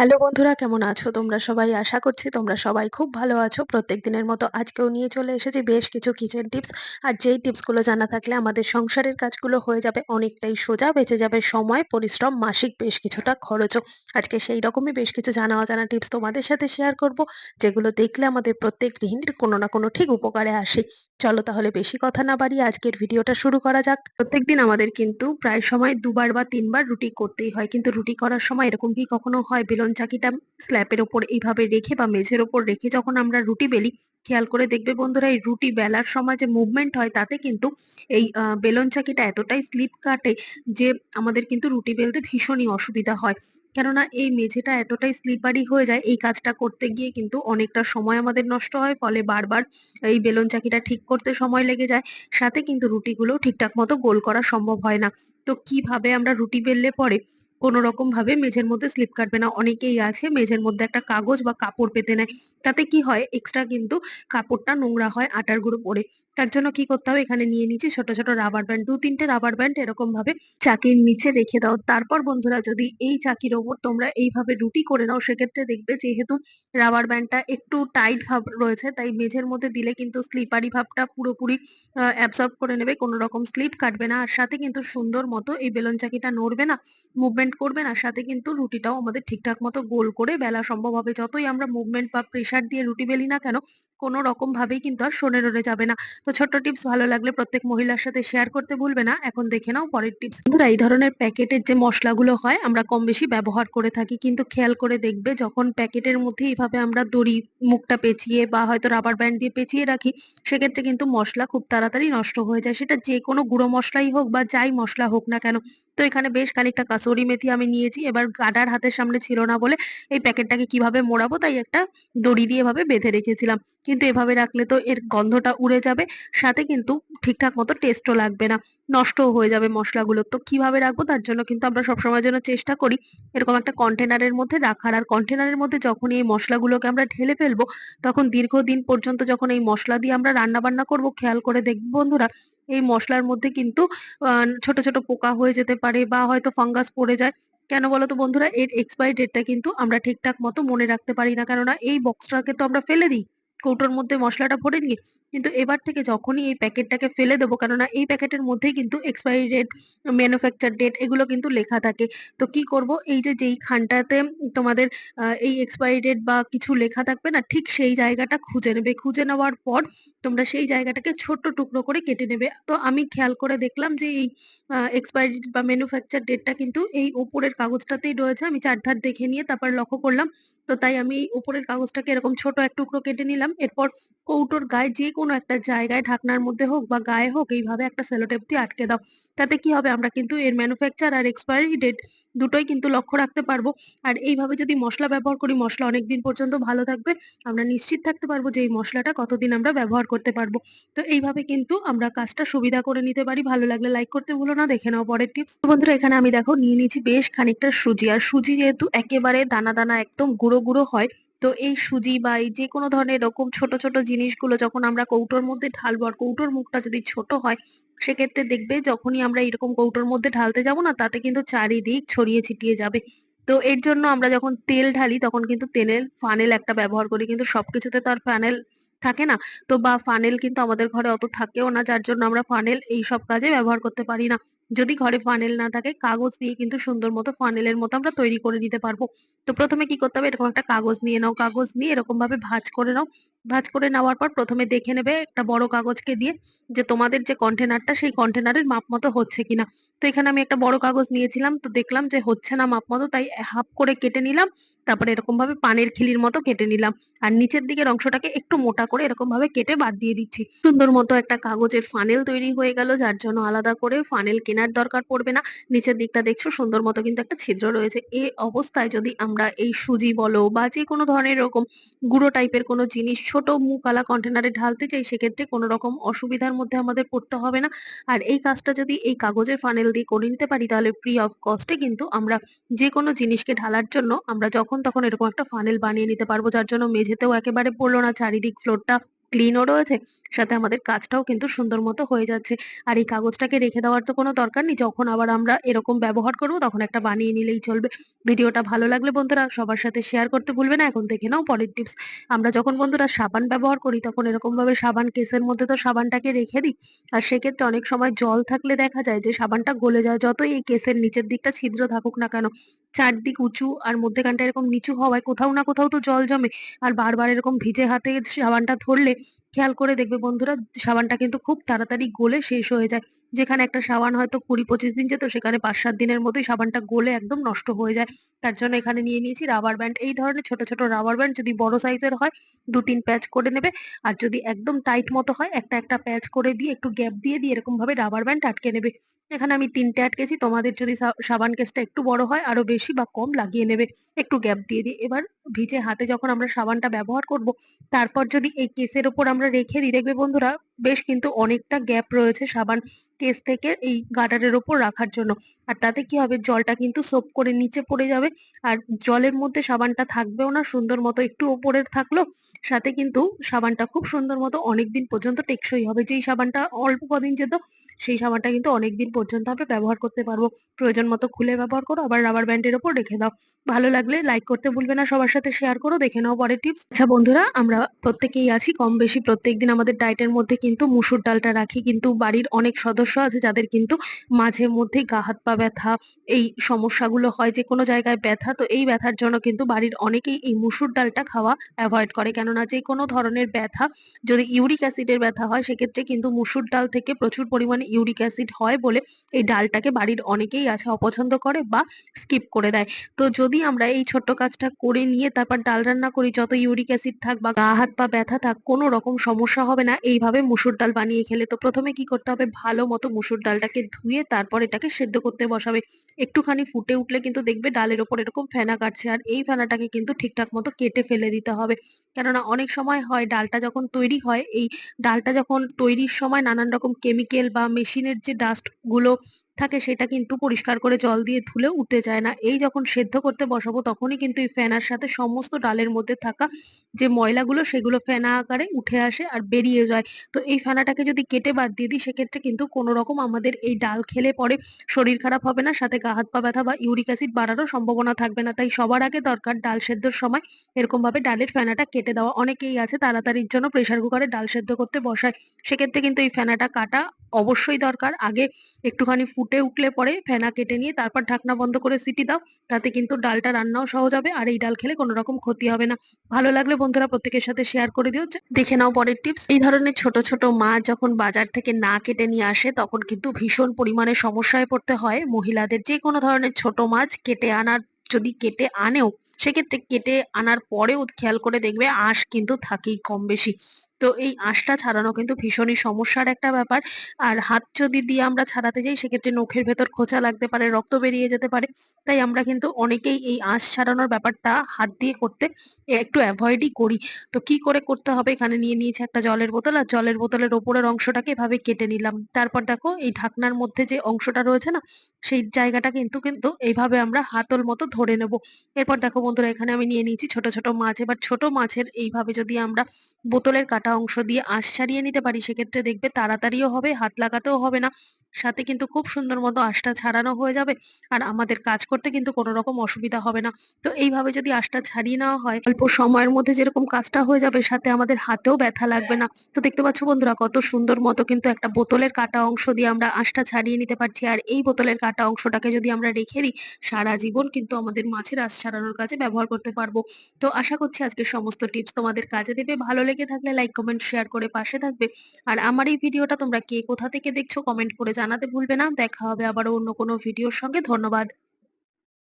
Hello বন্ধুরা, কেমন আছো তোমরা সবাই? আশা করছি তোমরা সবাই খুব ভালো আছো। প্রত্যেকদিনের মতো আজকেও নিয়ে চলে এসেছি বেশ কিছু কিচেন টিপস। আর যেই টিপসগুলো জানা থাকলে আমাদের সংসারের কাজগুলো হয়ে যাবে অনেকটাই সোজা, বেঁচে যাবে সময়, পরিশ্রম, মাসিক বেশ কিছুটা খরচও। আজকে সেই রকমই বেশ কিছু জানা অজানা টিপস তোমাদের সাথে শেয়ার করব, যেগুলো দেখলে আমাদের প্রত্যেক গৃহিণীর কোনো না কোনো ঠিক উপকারে আসে। চলো তাহলে বেশি কথা না বাড়িয়ে আজকের ভিডিওটা শুরু করা যাক। প্রত্যেকদিন আমাদের কিন্তু প্রায় সময় ২ বার বা ৩ বার রুটি করতেই হয়। কিন্তু রুটি করার সময় এরকম কি কখনো হয় বেলন চাকিটা স্ল্যাপের ওপর এইভাবে রেখে বা মেঝের ওপর রেখে যখন আমরা রুটি বেলি, খেয়াল করে দেখবে বন্ধুরা এই রুটি বেলার সময় যে মুভমেন্ট হয় তাতে কিন্তু এই বেলন চাকিটা এতটাই স্লিপ কাটে যে আমাদের কিন্তু রুটি বেলতে ভীষণই অসুবিধা হয়। কেননা এই মেঝেটা এতটাই স্লিপারি হয়ে যায়, এই কাজটা করতে গিয়ে কিন্তু অনেকটা সময় আমাদের নষ্ট হয়। ফলে বারবার এই বেলন চাকিটা ঠিক করতে সময় লেগে যায়। সাথে কিন্তু রুটিগুলো ঠিকঠাক মতো গোল করা সম্ভব হয় না। তো কিভাবে আমরা রুটি বেললে পরে কোনো রকম ভাবে মেঝের মধ্যে স্লিপ কাটবে না? অনেকেই আছে মেঝের মধ্যে একটা কাগজ বা কাপড় পেতে নেয়। তাতে কি হয়, এক্সট্রা কিন্তু কাপড়টা নোংরা হয় আটার গুঁড়ো পড়ে। তার জন্য কি করতে হবে, এখানে নিয়ে নিচ্ছি ছোট ছোট রাবার ব্যান্ড, ২-৩টে রাবার ব্যান্ড এরকম ভাবে চাকির নিচে রেখে দাও। তারপর বন্ধুরা যদি এই চাকির ওপর তোমরা এইভাবে রুটি করে নাও, সেক্ষেত্রে দেখবে যেহেতু রাবার ব্যান্ডটা একটু টাইট ভাব রয়েছে, তাই মেঝের মধ্যে দিলে কিন্তু স্লিপারি ভাবটা পুরোপুরি অ্যাবসর্ব করে নেবে, কোনো রকম স্লিপ কাটবে না। আর সাথে কিন্তু সুন্দর মতো এই বেলন চাকিটা নড়বে না, মুভমেন্ট করবে না। সাথে কিন্তু রুটিটাও আমাদের ঠিকঠাক মতো গোল করে বেলা সম্ভব হবে। যতই আমরা মুভমেন্ট বা প্রেসার দিয়ে রুটি বেলি না কেন, কোনো রকম ভাবেই কিন্তু আর সরে নড়ে যাবে না। তো ছোট্ট টিপস ভালো লাগলে প্রত্যেক মহিলার সাথে শেয়ার করতে ভুলবে না। এখন দেখে নাও পরের টিপস। বন্ধুরা, এই ধরনের প্যাকেটের যে মসলাগুলো হয় আমরা কম বেশি ব্যবহার করে থাকি, কিন্তু খেয়াল করে দেখবে যখন প্যাকেটের মধ্যে এইভাবে আমরা দড়ি মুখটা পেঁচিয়ে বা হয়তো রাবার ব্যান্ড দিয়ে পেঁচিয়ে রাখি, সেক্ষেত্রে কিন্তু মসলা খুব তাড়াতাড়ি নষ্ট হয়ে যায়। সেটা যে কোনো গুঁড়ো মসলাই হোক বা যাই মসলা হোক না কেন। তো এখানে বেশ খানিকটা কাসুরি মেথি আমি নিয়েছি। এবার গার্ডার হাতের সামনে ছিল না বলে এই প্যাকেটটাকে কিভাবে মোড়াবো তাই একটা দড়ি দিয়ে এভাবে বেঁধে রেখেছিলাম। কিন্তু এভাবে রাখলে তো এর গন্ধটা উড়ে যাবে, সাথে কিন্তু ঠিকঠাক মতো টেস্টও লাগবে না, নষ্টও হয়ে যাবে মসলাগুলো। তো কিভাবে রাখবো, তার জন্য কিন্তু আমরা সবসময়ের জন্য চেষ্টা করি এরকম একটা কন্টেনারের মধ্যে রাখার। আর কন্টেনারের মধ্যে যখনই এই মসলাগুলোকে আমরা ঢেলে ফেলবো, তখন দীর্ঘদিন পর্যন্ত যখন এই মসলা দিয়ে আমরা রান্না বান্না করবো, খেয়াল করে দেখবে বন্ধুরা এই মসলার মধ্যে কিন্তু ছোট ছোট পোকা হয়ে যেতে পারে বা হয়তো ফাঙ্গাস পড়ে যায়। কেন বলতো বন্ধুরা, এর এক্সপায়ারি ডেটটা কিন্তু আমরা ঠিকঠাক মতো মনে রাখতে পারি না, কেননা এই বক্সটাকে তো আমরা ফেলে দিই কৌটোর মধ্যে মসলাটা ভরে নিয়ে। কিন্তু এবার থেকে যখনই এই প্যাকেটটাকে ফেলে দেবো, কেননা এই প্যাকেটের মধ্যেই কিন্তু এক্সপায়ারি ডেট, ম্যানুফ্যাকচার ডেট এগুলো কিন্তু লেখা থাকে। তো কি করব, এই যে যেই খানটাতে তোমাদের এই এক্সপায়ারি ডেট বা কিছু লেখা থাকবে না, ঠিক সেই জায়গাটা খুঁজে নেবে। খুঁজে নেওয়ার পর তোমরা সেই জায়গাটাকে ছোট্ট টুকরো করে কেটে নেবে। তো আমি খেয়াল করে দেখলাম যে এই এক্সপায়ারি বা ম্যানুফ্যাকচার ডেটটা কিন্তু এই উপরের কাগজটাতেই রয়েছে। আমি চারধার দেখে নিয়ে তারপর লক্ষ্য করলাম। তো তাই আমি এই উপরের কাগজটাকে এরকম ছোট এক টুকরো কেটে নিলাম। এরপর কৌটোর গায়ে যে কোনো একটা জায়গায়, ঢাকনার মধ্যে হোক বা গায়ে হোক, এইভাবে একটা সেলোটেপ দিয়ে আটকে দাও। তাতে কি হবে, আমরা কিন্তু এর ম্যানুফ্যাকচার আর এক্সপায়ারি ডেট দুটোই কিন্তু লক্ষ্য রাখতে পারবো। আর এইভাবে যদি মসলা ব্যবহার করি, মসলা অনেকদিন পর্যন্ত ভালো থাকবে। আমরা নিশ্চিত থাকতে পারবো যে এই মসলাটা কতদিন আমরা ব্যবহার করতে পারবো। তো এইভাবে কিন্তু আমরা কাজটা সুবিধা করে নিতে পারি। ভালো লাগলে লাইক করতে ভুলো না। দেখে নাও পরের টিপস। তো বন্ধুরা, এখানে আমি দেখো নিয়ে নিয়েছি বেশ খানিকটা সুজি। আর সুজি যেহেতু একেবারে দানা দানা একদম গুঁড়ো গুঁড়ো হয়, তো এই সুজি বা এই যে কোনো ধরনের এরকম ছোট ছোট জিনিসগুলো যখন আমরা কৌটোর মধ্যে ঢালবো, আর কৌটোর মুখটা যদি ছোট হয়, সেক্ষেত্রে দেখবে যখনই আমরা এরকম কৌটোর মধ্যে ঢালতে যাবো না, তাতে কিন্তু চারিদিক ছড়িয়ে ছিটিয়ে যাবে। তো এর জন্য আমরা যখন তেল ঢালি তখন কিন্তু তেলের ফানেল একটা ব্যবহার করি, কিন্তু সবকিছুতে তো আর ফানেল থাকে না। তো বা ফানেল কিন্তু আমাদের ঘরে অত থাকেও না, যার জন্য আমরা ফানেল এই সব কাজে ব্যবহার করতে পারি না। যদি ঘরে ফানেল না থাকে, কাগজ দিয়ে কিন্তু সুন্দর মতো ফানেলের মতো আমরা তৈরি করে নিতে পারবো। তো প্রথমে কি করতে হবে, এরকম একটা কাগজ নিয়ে নাও। কাগজ নিয়ে এরকম ভাবে ভাঁজ করে নাও। ভাঁজ করে নেওয়ার পর প্রথমে দেখে নেবে একটা বড় কাগজকে দিয়ে যে তোমাদের যে কন্টেনারটা, সেই কন্টেনারের মাপ মতো হচ্ছে কিনা। তো এখানে আমি একটা বড় কাগজ নিয়েছিলাম, তো দেখলাম যে হচ্ছে না মাপ মতো, তাই হাফ করে কেটে নিলাম। তারপরে এরকম ভাবে পানের খিলির মতো কেটে নিলাম। আর নিচের দিকের অংশটাকে একটু মোটা করে এরকম ভাবে কেটে বাদ দিয়ে দিচ্ছি। সুন্দর মতো একটা কাগজের ফানেল তৈরি হয়ে গেল, যার জন্য আলাদা করে ফানেল কেনার দরকার পড়বে না। নিচের দিকটা দেখছো সুন্দর মতো কিন্তু একটা ছিদ্র রয়েছে। এই অবস্থায় যদি আমরা এই সুজি বলো বা যে কোনো ধরনের এরকম গুঁড়ো টাইপের কোনো জিনিস ছোট মুখওয়ালা কন্টেনারে ঢালতে চাই, সেক্ষেত্রে কোনো রকম অসুবিধার মধ্যে আমাদের পড়তে হবে না। আর এই কাজটা যদি এই কাগজের ফানেল দিয়ে করে নিতে পারি, তাহলে ফ্রি অফ কস্টে কিন্তু আমরা যে কোনো জিনিসকে ঢালার জন্য আমরা যখন তখন এরকম একটা ফানেল বানিয়ে নিতে পারবো, যার জন্য মেঝেতেও একেবারে পড়লো না, চারিদিক ফ্লোরটা ক্লিনও রয়েছে, সাথে আমাদের কাজটাও কিন্তু সুন্দর মতো হয়ে যাচ্ছে। আর এই কাগজটাকে রেখে দেওয়ার তো কোনো দরকার নেই। যখন আবার আমরা এরকম ব্যবহার করব তখন একটা বানিয়ে নিলেই চলবে। ভিডিওটা ভালো লাগলে বন্ধুরা সবার সাথে শেয়ার করতে ভুলবে না। এখন দেখে নাও পরের টিপস। আমরা যখন বন্ধুরা সাবান ব্যবহার করি তখন এরকম ভাবে সাবান কেসের মধ্যে তো সাবানটাকে রেখে দিই। আর সেক্ষেত্রে অনেক সময় জল থাকলে দেখা যায় যে সাবানটা গলে যায়। যতই এই কেসের নিচের দিকটা ছিদ্র থাকুক না কেন, চারদিক উঁচু আর মধ্যেখানটা এরকম নিচু হওয়ায় কোথাও না কোথাও তো জল জমে। আর বারবার এরকম ভিজে হাতে সাবানটা ধরলে খেয়াল করে দেখবে বন্ধুরা সাবানটা কিন্তু খুব তাড়াতাড়ি গলে শেষ হয়ে যায়। যেখানে একটা সাবান হয়তো ২০-২৫ দিন যেত, সেখানে ৫-৭ দিনের মধ্যেই সাবানটা গলে একদম নষ্ট হয়ে যায়। তার জন্য এখানে নিয়ে নিয়েছি রাবার ব্যান্ড। এই ধরনের ছোট ছোট রাবার ব্যান্ড যদি বড় সাইজের হয় ২-৩ প্যাচ করে নেবে। আর যদি একদম টাইট মতো হয় একটা একটা প্যাচ করে দিয়ে একটু গ্যাপ দিয়ে দিয়ে এরকম ভাবে রাবার ব্যান্ড আটকে নেবে। এখানে আমি ৩ টে আটকেছি। তোমাদের যদি সাবান কেসটা একটু বড় হয় আরো বেশি বা কম লাগিয়ে নেবে একটু গ্যাপ দিয়ে দিয়ে। এবার ভিজে হাতে যখন আমরা সাবানটা ব্যবহার করব, তারপর যদি এই কেসের ওপর আমরা রেখে দিই দেখবে বন্ধুরা বেশ কিন্তু অনেকটা গ্যাপ রয়েছে সাবান কেস থেকে এই গার্ডারের ওপর রাখার জন্য। আর তাতে কি হবে, জলটা কিন্তু সোপ করে নিচে পড়ে যাবে। আর জলের মধ্যে সাবানটা থাকবেও না, সুন্দর মতো একটু ওপরের থাকলো। সাথে কিন্তু সাবানটা খুব সুন্দর মতো অনেকদিন পর্যন্ত টেকসই হবে। যেই সাবানটা অল্প কদিন যেত, সেই সাবানটা কিন্তু অনেকদিন পর্যন্ত আমরা ব্যবহার করতে পারবো। প্রয়োজন মতো খুলে ব্যবহার করো, আবার রাবার ব্যান্ডের ওপর রেখে দাও। ভালো লাগলে লাইক করতে ভুলবে না, সবার সাথে শেয়ার করো। দেখে নাও পরের টিপস। আচ্ছা বন্ধুরা, আমরা প্রত্যেকেই আছি কম বেশি প্রত্যেকদিন আমাদের ডায়েটের মধ্যে কিন্তু মুসুর ডালটা রাখি। কিন্তু বাড়ির অনেক সদস্য আছে যাদের কিন্তু মাঝে মধ্যেই গা হাত পা ব্যথা, এই সমস্যাগুলো হয়, যে কোনো জায়গায় ব্যথা। তো এই ব্যথার জন্য কিন্তু বাড়ির অনেকেই এই মুসুর ডালটা খাওয়া অ্যাভয়েড করে। কেননা যে কোনো ধরনের ব্যথা, যদি ইউরিক অ্যাসিডের ব্যথা হয় সেক্ষেত্রে কিন্তু মুসুর ডাল থেকে প্রচুর পরিমাণে ইউরিক অ্যাসিড হয় বলে এই ডালটাকে বাড়ির অনেকেই আছে অপছন্দ করে বা স্কিপ করে দেয়। তো যদি আমরা এই ছোট্ট কাজটা করে নিয়ে তারপর ডাল রান্না করি, যত ইউরিক অ্যাসিড থাক বা গা হাত পা ব্যথা থাক, কোনো রকম সমস্যা হবে না এইভাবে মুসুর ডাল বানিয়ে খেলে। তো প্রথমে কি করতে হবে, ভালো মতো মুসুর ডালটাকে ধুয়ে তারপর এটাকে সেদ্ধ করতে বসাবে। একটুখানি ফুটে উঠলে কিন্তু দেখবে ডালের ওপর এরকম ফেনা কাটছে, আর এই ফেনাটাকে কিন্তু ঠিকঠাক মতো কেটে ফেলে দিতে হবে। কেননা অনেক সময় হয় ডালটা যখন তৈরি হয়, এই ডালটা যখন তৈরির সময় নানান রকম কেমিক্যাল বা মেশিনের যে ডাস্ট গুলো থাকে সেটা কিন্তু পরিষ্কার করে জল দিয়ে ধুলেও উঠে যায় না। এই যখন সেদ্ধ করতে বসাবো তখনই কিন্তু এই ফেনার সাথে সমস্ত ডালের মধ্যে থাকা যে ময়লাগুলো সেগুলো ফেনা আকারে উঠে আসে আর বেরিয়ে যায়। তো এই ফেনাটাকে যদি কেটে বাদ দিয়ে দিই সেক্ষেত্রে কিন্তু কোনো রকম আমাদের এই ডাল খেলে পরে শরীর খারাপ হবে না, সাথে গা হাত পা ব্যথা বা ইউরিক অ্যাসিড বাড়ারও সম্ভাবনা থাকবে না। তাই সবার আগে দরকার ডাল সেদ্ধর সময় এরকম ভাবে ডালের ফেনাটা কেটে দেওয়া। অনেকেই আছে তাড়াতাড়ির জন্য প্রেসার কুকারে ডাল সেদ্ধ করতে বসায়, সেক্ষেত্রে কিন্তু এই ফেনাটা কাটা অবশ্যই দরকার। আগে একটুখানি ফুটে উঠলে পরে ফেনা কেটে নিয়ে তারপর ঢাকনা বন্ধ করে সিটি দাও। তাতে কিন্তু ডালটা রান্নাও সহজ হবে আর এই ডাল খেলে কোনো রকম ক্ষতি হবে না। ভালো লাগলে বন্ধুরা প্রত্যেকের সাথে শেয়ার করে দিও। দেখে নাও পরের টিপস। এই ধরনের ছোট ছোট মাছ যখন বাজার থেকে না কেটে নিয়ে আসে তখন কিন্তু ভীষণ পরিমাণে সমস্যায় পড়তে হয় মহিলাদের। যে কোনো ধরনের ছোট মাছ কেটে আনার, যদি কেটে আনেও সেক্ষেত্রে কেটে আনার পরেও খেয়াল করে দেখবে আঁশ কিন্তু থাকেই কম বেশি। তো এই আঁশটা ছাড়ানো কিন্তু ভীষণই সমস্যার একটা ব্যাপার। আর হাত যদি দিয়ে আমরা ছাড়াতে যাই সেক্ষেত্রে নখের ভেতর খোঁচা লাগতে পারে, রক্ত বেরিয়ে যেতে পারে। তাই আমরা কিন্তু অনেকেই এই আঁশ ছাড়ানোর ব্যাপারটা হাত দিয়ে করতে একটু অ্যাভয়েডই করি। তো কি করে করতে হবে, এখানে নিয়ে নিয়েছি একটা জলের বোতল, আর জলের বোতলের ওপরের অংশটাকে এভাবে কেটে নিলাম। তারপর দেখো এই ঢাকনার মধ্যে যে অংশটা রয়েছে না, সেই জায়গাটা কিন্তু কিন্তু এইভাবে আমরা হাতল মতো ধরে নেব। এরপর দেখো বন্ধুরা এখানে আমি নিয়ে নিয়েছি ছোট ছোট মাছ। এবার ছোট মাছের এইভাবে যদি আমরা বোতলের কাটা অংশ দিয়ে আঁশ ছাড়িয়ে নিতে পারি সেক্ষেত্রে দেখবে তাড়াতাড়িও হবে, হাত লাগাতেও হবে না, সাথে কিন্তু খুব সুন্দর মতো আঁশটা ছাড়ানো হয়ে যাবে। আর আমাদের কাজ করতে কিন্তু কোনো রকম অসুবিধা হবে না। তো এইভাবে যদি আঁশটা ছাড়িয়ে নেওয়া হয় অল্প সময়ের মধ্যে যেরকম কাজটা হয়ে যাবে, সাথে আমাদের হাতেও ব্যথা লাগবে না। তো দেখতে পাচ্ছ বন্ধুরা কত সুন্দর মতো কিন্তু একটা বোতলের কাটা অংশ দিয়ে আমরা আঁশটা ছাড়িয়ে নিতে পারছি। আর এই বোতলের কাটা অংশটাকে যদি আমরা রেখে দিই সারা জীবন কিন্তু আমাদের মাছের আঁশ ছাড়ানোর কাজে ব্যবহার করতে পারবো। তো আশা করছি আজকের সমস্ত টিপস তোমাদের কাজে দেবে। ভালো লেগে থাকলে লাইক কমেন্ট শেয়ার করে পাশে থাকবে। আর আমার এই ভিডিওটা তোমরা কে কোথা থেকে দেখছো কমেন্ট করে জানাতে ভুলবে না। দেখা হবে আবার অন্য কোনো ভিডিওর সঙ্গে। ধন্যবাদ।